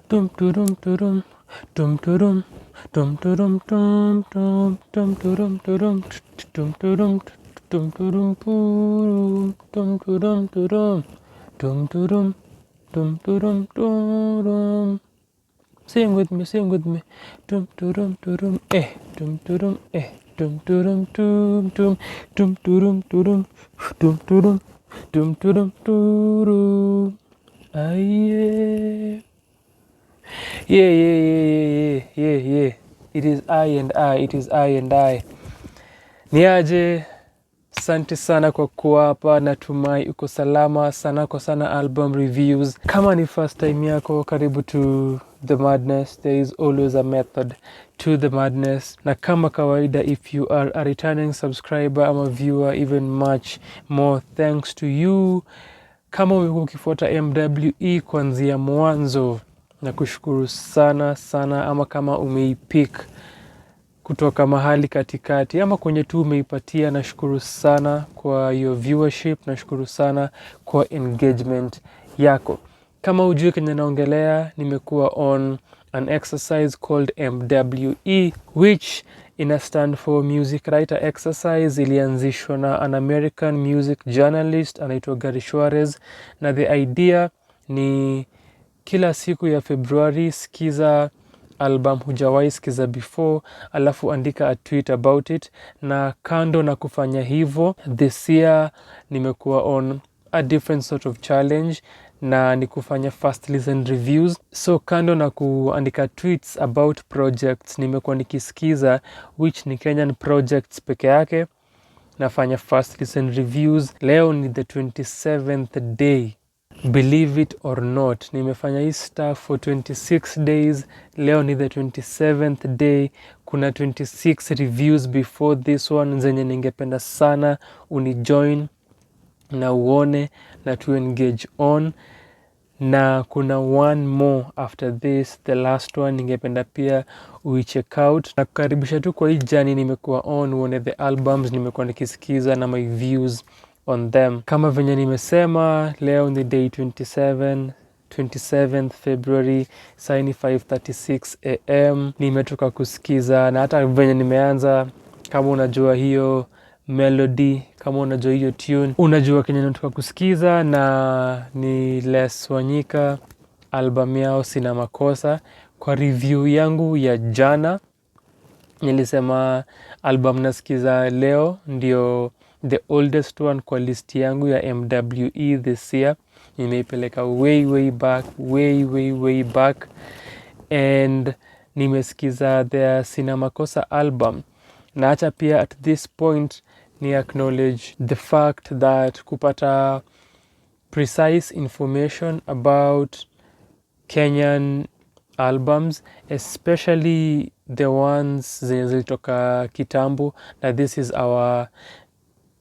Tum turum turum, tum turum, tum turum tum tum, tum turum turum, tum turum, tum turum purum, tum turum turum, tum turum, tum turum turum. Sing with me, sing with me. Tum turum, tum turum, tum turum tum tum, tum turum turum, tum turum turum. Aye. Yeah. It is I and I, it is I and I. Niaje, asante sana kwa kuwa hapa, natumai uko salama sana kwa sana album reviews. Kama ni first time yako, karibu to the madness. There is always a method to the madness. Na kama kawaida, if you are a returning subscriber, I'm a viewer, even much more thanks to you. Kama umekuwa ukifuata MWE kuanzia mwanzo, na kushukuru sana sana, ama kama umeipik kutoka mahali katikati ama kwenye tu umeipatia, na shukuru sana kwa your viewership, na shukuru sana kwa engagement yako. Kama ujue kenye naongelea, nimekuwa on an exercise called MWE, which ina stand for Music Writer Exercise. Ilianzishwa na an American music journalist anaitwa Gary Suarez, na the idea ni kila siku ya Februari sikiza album hujawahi sikiza before, alafu andika a tweet about it. Na kando na kufanya hivo, this year nimekuwa on a different sort of challenge, na ni kufanya first listen reviews. So kando na kuandika tweets about projects, nimekuwa nikisikiza which ni Kenyan projects peke yake, nafanya first listen reviews. Leo ni the 27th day, believe it or not, nimefanya hii stuff for 26 days. Leo ni the 27th day. Kuna 26 reviews before this one zenye ningependa sana unijoin na uone na to engage on, na kuna one more after this, the last one, ningependa pia uicheck out. Na kukaribisha tu kwa hii journey nimekuwa on, uone the albums nimekuwa nikisikiza na my views on them. Kama venye nimesema, leo ni day 27th February, saini 5:36 am. Nimetoka kusikiza, na hata venye nimeanza, kama unajua hiyo melody, kama unajua hiyo tune, unajua kenye natoka kusikiza, na ni Wanyika, album yao Sina Makosa. Kwa review yangu ya jana, nilisema album nasikiza leo ndio the oldest one kwa list yangu ya MWE this year. Nimeipeleka way back, and nimesikiza the Sina Makosa album. Na acha pia at this point ni acknowledge the fact that kupata precise information about Kenyan albums, especially the ones zenye zilitoka kitambo, that this is our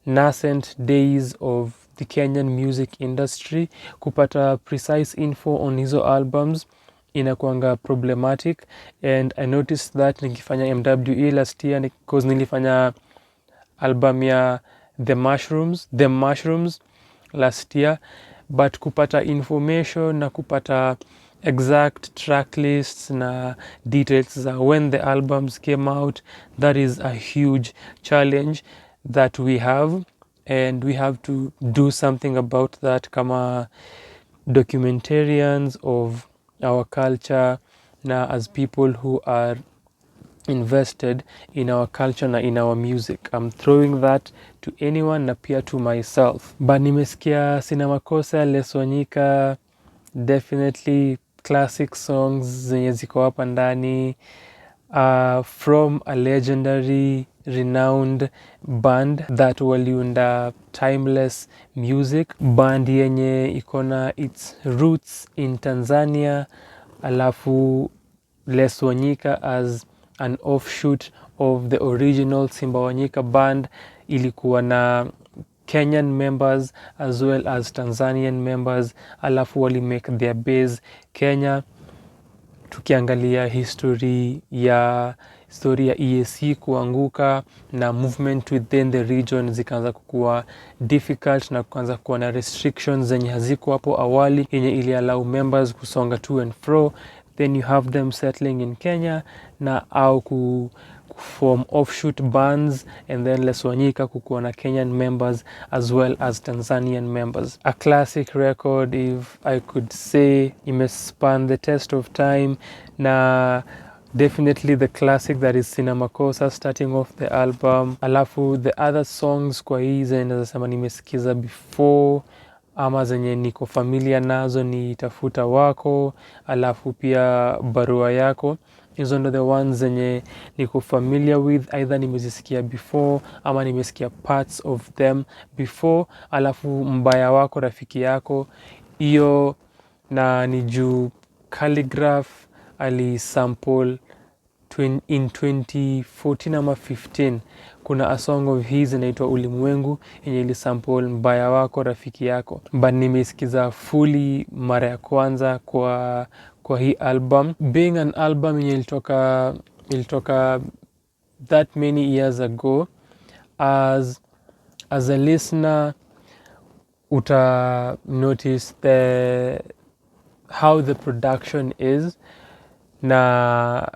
nascent days of the Kenyan music industry. Kupata precise info on hizo albums inakuanga problematic, and I noticed that nikifanya MWE last year, because nilifanya album ya The Mushrooms last year, but kupata information na kupata exact track lists na details za when the albums came out, that is a huge challenge that we have, and we have to do something about that kama documentarians of our culture, na as people who are invested in our culture na in our music. I'm throwing that to anyone na pia to myself. But nimesikia Sina Makosa, Wanyika, definitely classic songs zenye ziko hapa ndani, from a legendary renowned band that waliunda timeless music, band yenye ikona its roots in Tanzania, alafu Wanyika as an offshoot of the original Simba Wanyika band ilikuwa na Kenyan members as well as Tanzanian members, alafu wali make their base Kenya. Tukiangalia history ya EAC kuanguka na movement within the region zikaanza kukua difficult, na kuanza kuwa na restrictions zenye haziko hapo awali yenye ili allow members kusonga to and fro. then you have them settling in Kenya na au form offshoot bands, and then Les Wanyika kukuwa na Kenyan members as well as Tanzanian members. A classic record, if I could say, imespan the test of time, na definitely the classic that is Sina Makosa starting off the album. Alafu the other songs kwa hii zenye naweza sema nimesikiza before ama zenye niko familia nazo ni Tafuta Wako, alafu pia Barua Yako. Hizo ndo the ones zenye niko familiar with, either nimezisikia before ama nimesikia parts of them before. Alafu Mbaya Wako Rafiki Yako, iyo na ni juu Calligraph alisample in 2014 ama 15 kuna a song of his inaitwa Ulimwengu yenye ilisample Mbaya Wako Rafiki Yako, but nimesikiza fully mara ya kwanza kwa hii album, being an album yenye ilitoka that many years ago. As a listener uta notice how the production is, na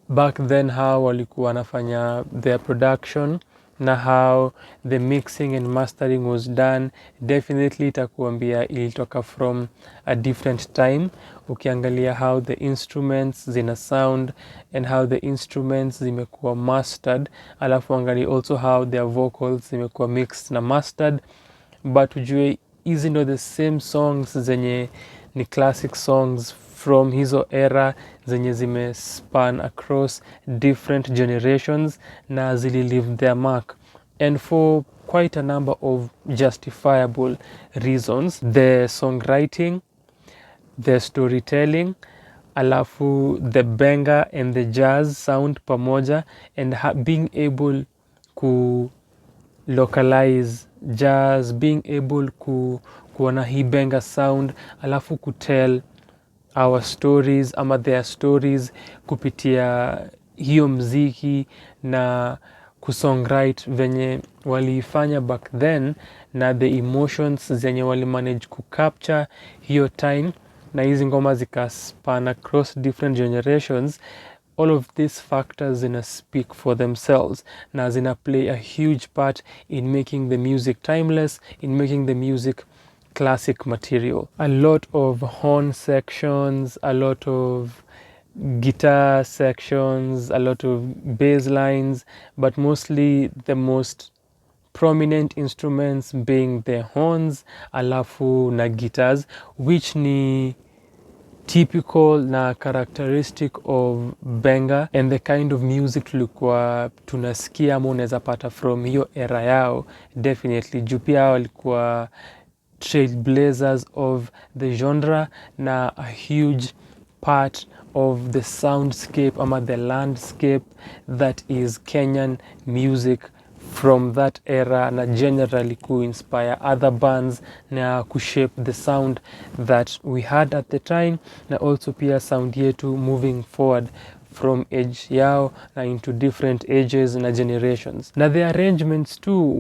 back then how walikuwa wanafanya their production na how the mixing and mastering was done. Definitely itakuambia ilitoka from a different time. Ukiangalia how the instruments zina sound and how the instruments zimekuwa mastered, alafu angalia also how their vocals zimekuwa mixed na mastered. But ujue hizi ndo the same songs zenye ni classic songs from hizo era zenye zimespan across different generations na zili leave their mark, and for quite a number of justifiable reasons: the songwriting, the storytelling, alafu the benga and the jazz sound pamoja, and being able ku localize jazz, being able kuona hii benga sound, alafu kutell our stories ama their stories kupitia hiyo mziki na kusongwrite venye waliifanya back then, na the emotions zenye wali manage kucapture hiyo time, na hizi ngoma zikaspan across different generations. All of these factors zina speak for themselves na zina play a huge part in making the music timeless, in making the music classic material. A lot of horn sections, a lot of guitar sections, a lot of bass lines, but mostly the most prominent instruments being the horns, alafu na guitars, which ni typical na characteristic of benga and the kind of music tulikuwa tunasikia ama unaweza pata from hiyo era yao. Definitely juu pia walikuwa trailblazers of the genre na a huge part of the soundscape ama the landscape that is Kenyan music from that era, na generally inspire other bands na kushape the sound that we had at the time, na also pia sound yetu moving forward from age yao na into different ages na generations. Na the arrangements too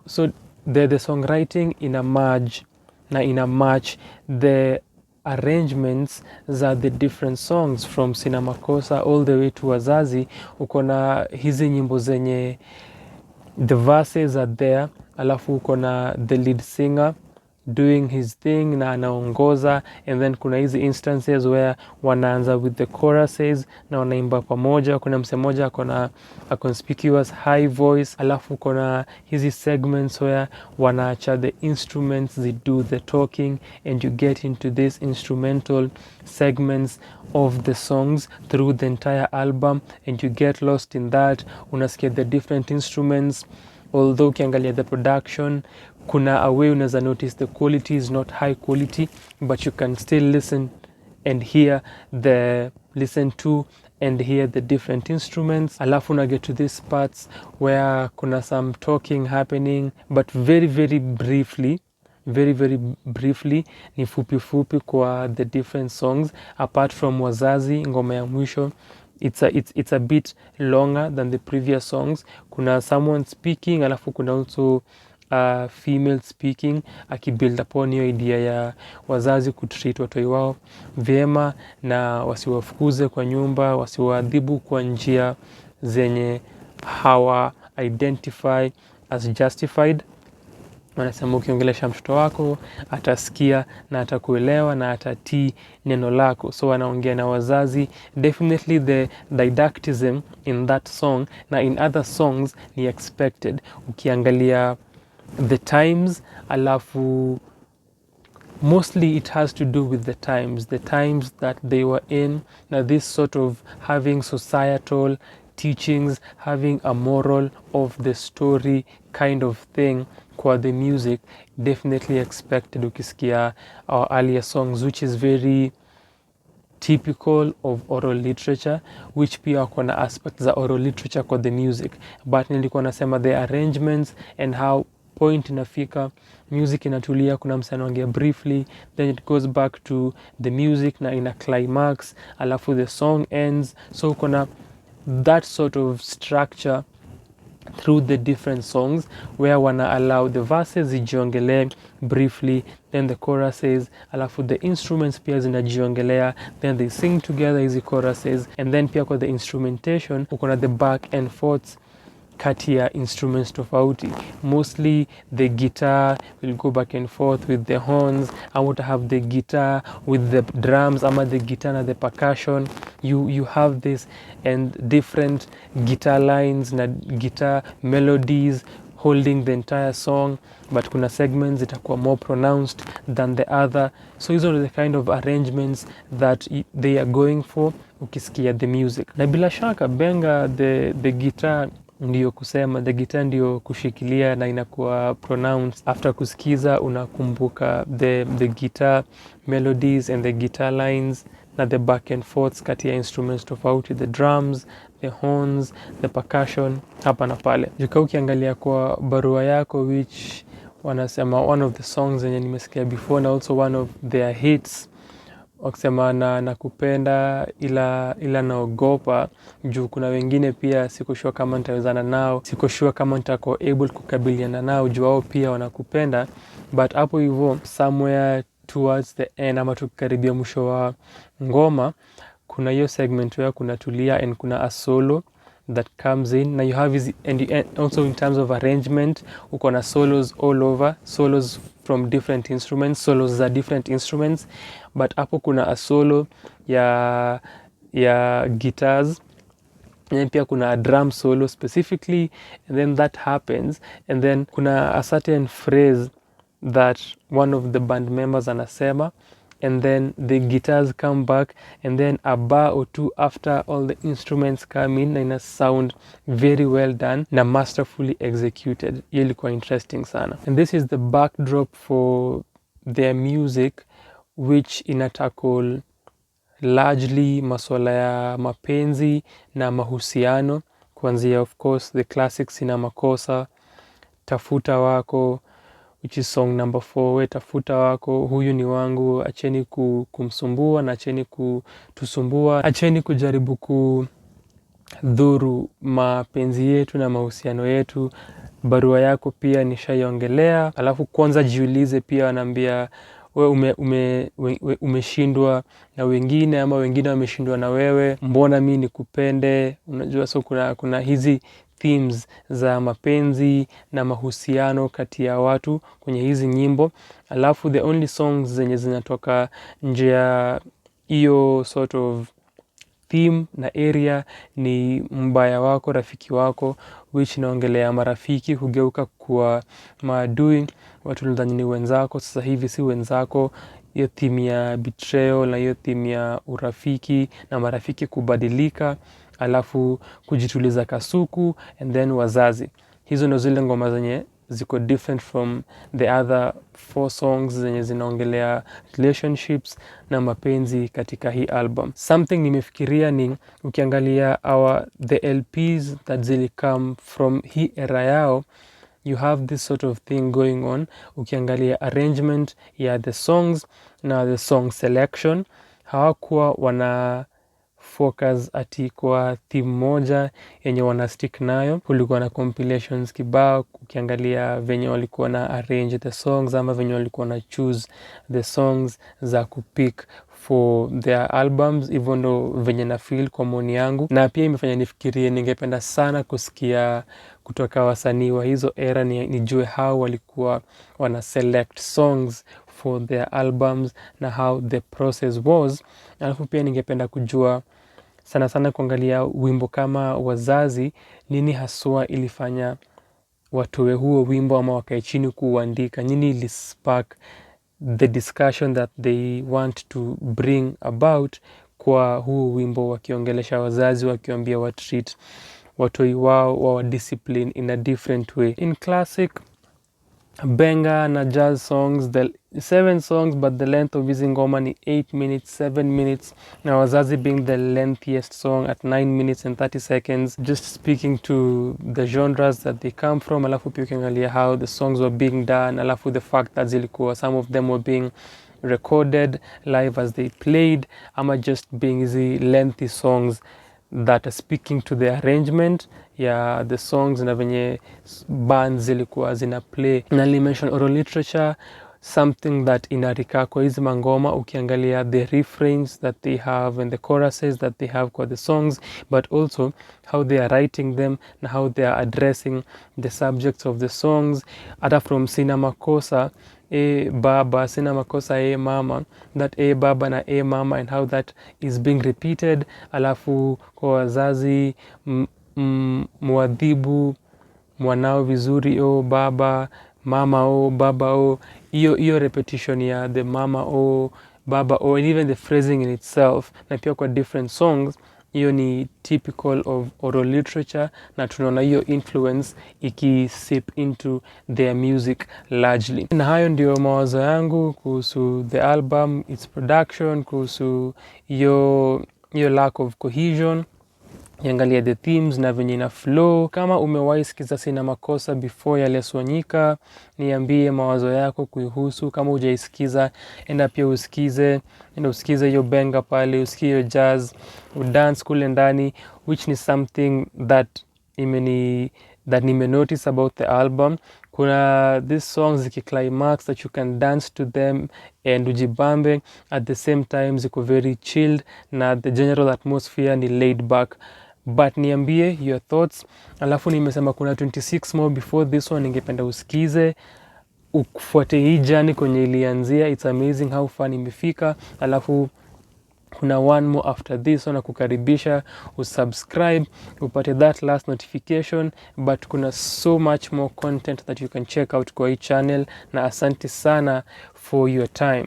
so the songwriting ina merge na ina match the arrangements za the different songs from Sina Makosa all the way to Wazazi. Uko na hizi nyimbo zenye the verses are there, alafu uko na the lead singer doing his thing na anaongoza, and then kuna hizi instances where wanaanza with the choruses na wanaimba pamoja. Kuna mse moja akona a conspicuous high voice, alafu kuna hizi segments where wanaacha the instruments they do the talking, and you get into these instrumental segments of the songs through the entire album, and you get lost in that. Unasikia the different instruments, although ukiangalia the production kuna a way unaweza notice the quality is not high quality, but you can still listen to and hear the different instruments. Alafu na get to these parts where kuna some talking happening, but very very briefly, ni fupi kwa the different songs. Apart from Wazazi, ngoma ya mwisho, it's a bit longer than the previous songs. Kuna someone speaking, alafu kuna also female speaking, akibuild upon hiyo idea ya wazazi kutreat watoi wao vyema na wasiwafukuze kwa nyumba, wasiwaadhibu kwa njia zenye hawa identify as justified. Wanasema ukiongelesha mtoto wako atasikia na atakuelewa na atatii neno lako. So wanaongea na wazazi. Definitely the didactism in that song na in other songs ni expected. Ukiangalia the times, alafu mostly it has to do with the times that they were in, na this sort of having societal teachings, having a moral of the story kind of thing kwa the music, definitely expected ukisikia our earlier songs, which is very typical of oral literature, which pia kuna aspects za oral literature kwa the music. But nilikuwa nasema the arrangements and how point inafika, music inatulia, kuna msanii anaongea briefly, then it goes back to the music na ina climax, alafu the song ends. So kuna that sort of structure through the different songs where wana allow the verses zijiongelee briefly, then the choruses, alafu the instruments pia zinajiongelea, then they sing together hizi choruses, and then pia kwa the instrumentation ukona the back and forth kati ya instruments tofauti. Mostly the guitar will go back and forth with the horns. I want to have the guitar with the drums, ama the guitar and the percussion. You have this and different guitar lines na guitar melodies holding the entire song, but kuna segments itakuwa more pronounced than the other. So hizo are the kind of arrangements that they are going for ukisikia the music. Na bila shaka benga the guitar ndiyo kusema, the guitar ndiyo kushikilia na inakuwa pronounced. After kusikiza unakumbuka the guitar melodies and the guitar lines na the back and forth kati ya instruments tofauti, the drums, the horns, the percussion, hapa na pale. Juka ukiangalia kwa barua yako, which wanasema one of the songs zenye nimesikia before na also one of their hits, wakisema nakupenda ila naogopa juu kuna wengine pia siko sure kama nitawezana nao, siko sure kama nitako able kukabiliana nao juu wao pia wanakupenda. But hapo hivyo somewhere towards the end ama tukikaribia mwisho wa ngoma, kuna hiyo segment where kuna tulia and kuna a solo that comes in. Now you have is, and also in terms of arrangement uko na solos all over, solos from different instruments, solos za different instruments, but hapo kuna a solo ya guitars, and pia kuna a drum solo specifically, and then that happens, and then kuna a certain phrase that one of the band members anasema, and then the guitars come back, and then a bar or two after all the instruments come in, na ina sound very well done na masterfully executed. Hiyo ilikuwa interesting sana. And this is the backdrop for their music, which inatakol largely masuala ya mapenzi na mahusiano, kuanzia of course the classic Sina Makosa, tafuta wako, which is song number 4, we tafuta wako, huyu ni wangu, acheni kumsumbua na acheni kutusumbua, acheni kujaribu kudhuru mapenzi yetu na mahusiano yetu, barua yako pia nishaiongelea. Alafu kwanza jiulize pia, wanaambia we umeshindwa na wengine ama wengine wameshindwa na wewe, mbona mimi nikupende? Unajua, so kuna hizi themes za mapenzi na mahusiano kati ya watu kwenye hizi nyimbo. Alafu the only songs zenye zinatoka nje ya hiyo sort of theme na area ni mbaya wako, rafiki wako, which inaongelea marafiki hugeuka kuwa maadui, watu nadhani ni wenzako sasa hivi si wenzako. Hiyo theme ya betrayal na hiyo theme ya urafiki na marafiki kubadilika, alafu kujituliza kasuku, and then wazazi. Hizo ndo zile ngoma zenye ziko different from the other 4 songs zenye zinaongelea relationships na mapenzi katika hii album. Something nimefikiria ni ukiangalia the LPs that zili come from hii era yao, you have this sort of thing going on. Ukiangalia arrangement ya the songs na the song selection, hawakuwa focus ati kwa theme moja yenye wana stick nayo. Kulikuwa na compilations kibao, ukiangalia venye walikuwa na arrange the songs ama venye walikuwa na choose the songs za kupick for their albums, hivyo ndo venye na feel kwa maoni yangu. Na pia imefanya nifikirie ningependa sana kusikia kutoka wasanii wa hizo era, nijue how walikuwa wana select songs for their albums na how the process was. Alafu pia ningependa kujua sana sana kuangalia wimbo kama Wazazi, nini haswa ilifanya watoe huo wimbo ama wakae chini kuandika, nini ili spark the discussion that they want to bring about kwa huo wimbo, wakiongelesha wazazi, wakiambia watreat watoi wao wa discipline in a different way. In classic benga na jazz songs, the 7 songs, but the length of hizi ngoma ni 8 minutes, 7 minutes, na Wazazi being the lengthiest song at 9 minutes and 30 seconds, just speaking to the genres that they come from. Alafu pia ukiangalia how the songs were being done, alafu the fact that zilikuwa some of them were being recorded live as they played, ama just being hizi lengthy songs that are speaking to the arrangement ya the songs na venye bands zilikuwa zina play. Na mention oral literature, something that inarika kwa hizi mangoma, ukiangalia the refrains that they have and the choruses that they have kwa the songs, but also how they are writing them na how they are addressing the subjects of the songs. Hata from Sina Makosa, baba, Sina Makosa, mama, that baba na mama, and how that is being repeated. Alafu kwa Wazazi, muadhibu mwanao vizuri, baba, mama, baba, iyo repetition ya the mama, baba, and even the phrasing in itself, na pia kwa different songs, iyo ni typical of oral literature, na tunaona iyo influence ikisip into their music largely. Na hayo ndio mawazo yangu kuhusu the album, its production, kuhusu iyo lack of cohesion, yangalia the themes na venye na flow. Kama umewahi sikiza Sina Makosa before ya Wanyika, niambie mawazo yako kuihusu. Kama hujaisikiza, enda pia usikize hiyo benga pale, usikie hiyo jazz, udance kule ndani, which is something that nime notice about the album. Kuna these songs zikiclimax that you can dance to them and ujibambe, at the same time ziko very chilled na the general atmosphere ni laid back. But niambie your thoughts. Alafu nimesema kuna 26 more before this one, ningependa usikize, ufuate hii journey kwenye ilianzia. It's amazing how far nimefika. Alafu kuna one more after this one, na kukaribisha usubscribe upate that last notification. But kuna so much more content that you can check out kwa hii channel, na asante sana for your time.